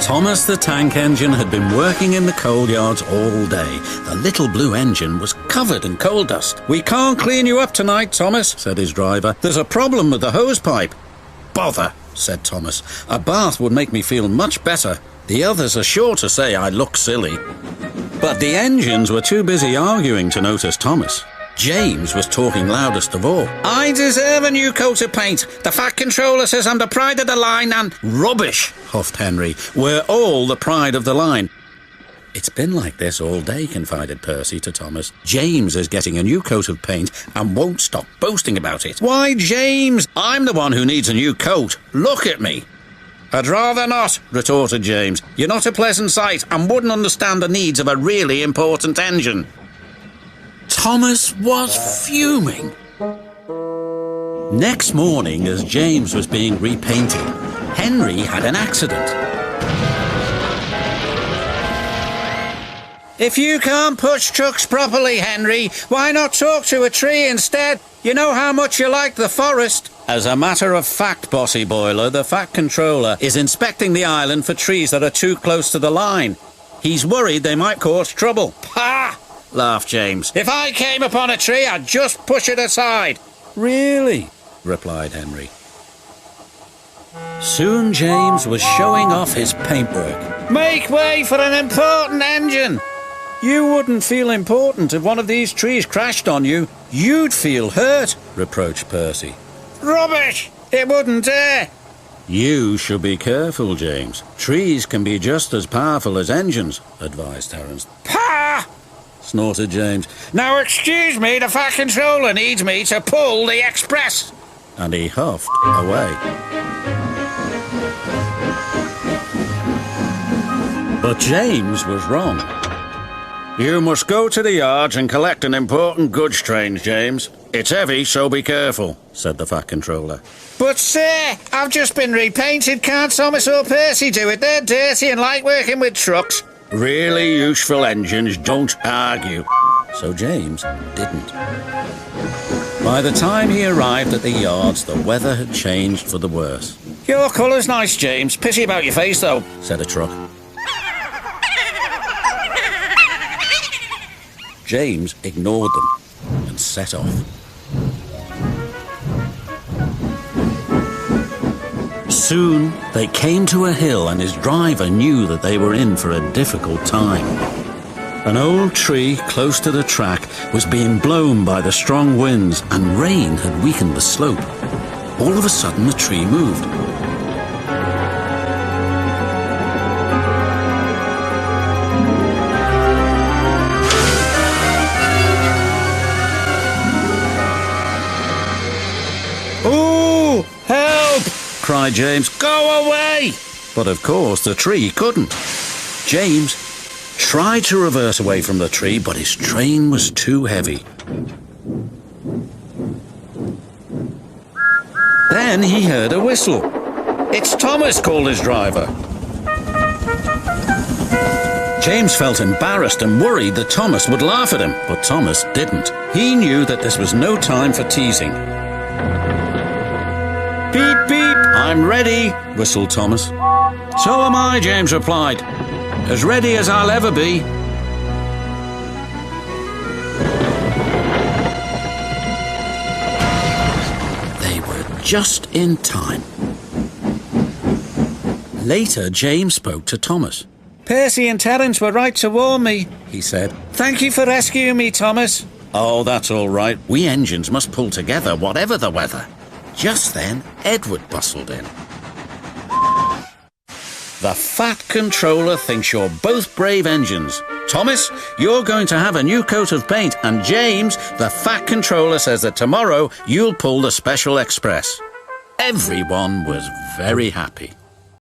Thomas the tank engine had been working in the coal yards all day. The little blue engine was covered in coal dust. "We can't clean you up tonight, Thomas," said his driver. "There's a problem with the hose pipe." "Bother," said Thomas. "A bath would make me feel much better. The others are sure to say I look silly." But the engines were too busy arguing to notice Thomas. James was talking loudest of all. "I deserve a new coat of paint. The Fat Controller says I'm the pride of the line and—" "Rubbish," huffed Henry. "We're all the pride of the line." "It's been like this all day," confided Percy to Thomas. "James is getting a new coat of paint and won't stop boasting about it." "Why, James? I'm the one who needs a new coat. Look at me." "I'd rather not," retorted James. "You're not a pleasant sight and wouldn't understand the needs of a really important engine." Thomas was fuming. Next morning, as James was being repainted, Henry had an accident. "If you can't push trucks properly, Henry, why not talk to a tree instead? You know how much you like the forest." "As a matter of fact, Bossy Boiler, the Fat Controller is inspecting the island for trees that are too close to the line. He's worried they might cause trouble." "Pah!" laughed James. "If I came upon a tree, I'd just push it aside." "Really?" replied Henry. Soon James was showing off his paintwork. "Make way for an important engine." "You wouldn't feel important if one of these trees crashed on you. You'd feel hurt," reproached Percy. "Rubbish! It wouldn't dare." "You should be careful, James. Trees can be just as powerful as engines," advised Terence. "Pah!" snorted James. "Now excuse me, the Fat Controller needs me to pull the express." And he huffed away. But James was wrong. "You must go to the yards and collect an important goods train, James. It's heavy, so be careful," said the Fat Controller. "But sir, I've just been repainted. Can't Thomas or Percy do it? They're dirty and like working with trucks." Really useful engines don't argue. So James didn't. By the time he arrived at the yards, the weather had changed for the worse. "Your colour's nice, James. Pity about your face, though," said a truck. James ignored them and set off. Soon they came to a hill, and his driver knew that they were in for a difficult time. An old tree close to the track was being blown by the strong winds, and rain had weakened the slope. All of a sudden the tree moved. "Ooh, help!" cried James. "Go away!" But of course the tree couldn't. James tried to reverse away from the tree, but his train was too heavy. Then he heard a whistle. "It's Thomas," called his driver. James felt embarrassed and worried that Thomas would laugh at him, but Thomas didn't. He knew that this was no time for teasing. "Beep, beep, I'm ready," whistled Thomas. "So am I," James replied. "As ready as I'll ever be." They were just in time. Later, James spoke to Thomas. "Percy and Terence were right to warn me," he said. "Thank you for rescuing me, Thomas." "Oh, that's all right. We engines must pull together, whatever the weather." Just then, Edward bustled in. "The Fat Controller thinks you're both brave engines. Thomas, you're going to have a new coat of paint, and James, the Fat Controller says that tomorrow you'll pull the Special Express." Everyone was very happy.